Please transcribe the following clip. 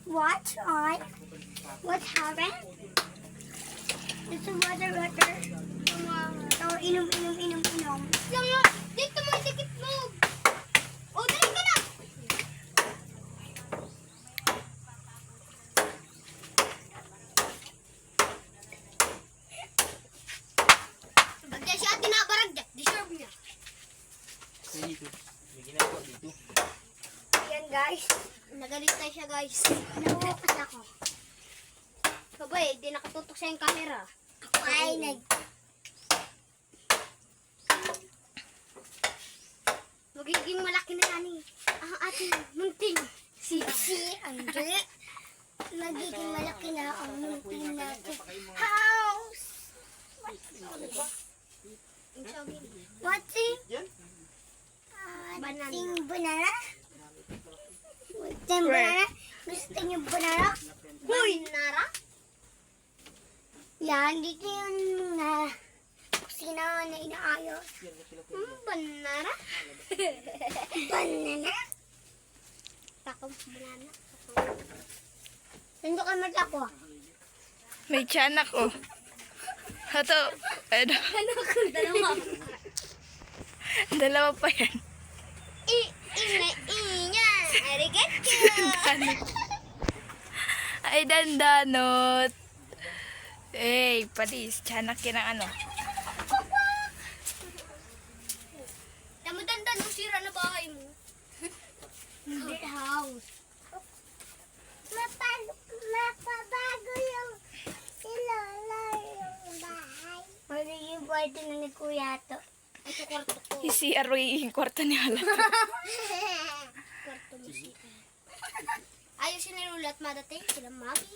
What's on? What happened? It's a water. Oh, inom. Lang nga. Dito mo, dikit mo. O, dali ka na. Bagya siya tinabarag dyan. Deserve niya. Dito. May ginagawa dito. Ayan, guys. Nagalita siya, guys. Nakukas ako. Babay, di nakatutok sa yung camera. Ako ay magiging malaki na yan eh. Ang ating munting si Andre. Magiging malaki na ang munting natin house. What's it? Banana. Banana? What's in banana? Gusto niyo banana? Banana? Yan, dito yung kusina na inaayos. Banana? Banana? Takong banana. Hindi ka matako. May tiyanak oh. Ito. Ano? Ano ko? Dalawa. Dalawa pa yan. Iyan. Arigato. Ay, dandanot. Eh, patis. Tiyanak yan ang ano. Damudandan mo sira na bahay mo. Hindi house. Mapabago yung silala yung bahay. Ano yung kwarto na ni Kuya to? Ito kwarto ko. Si Aroy, yung kwarto niya lang. Kwarto mo siya. Ayos sinulat madating sila mami.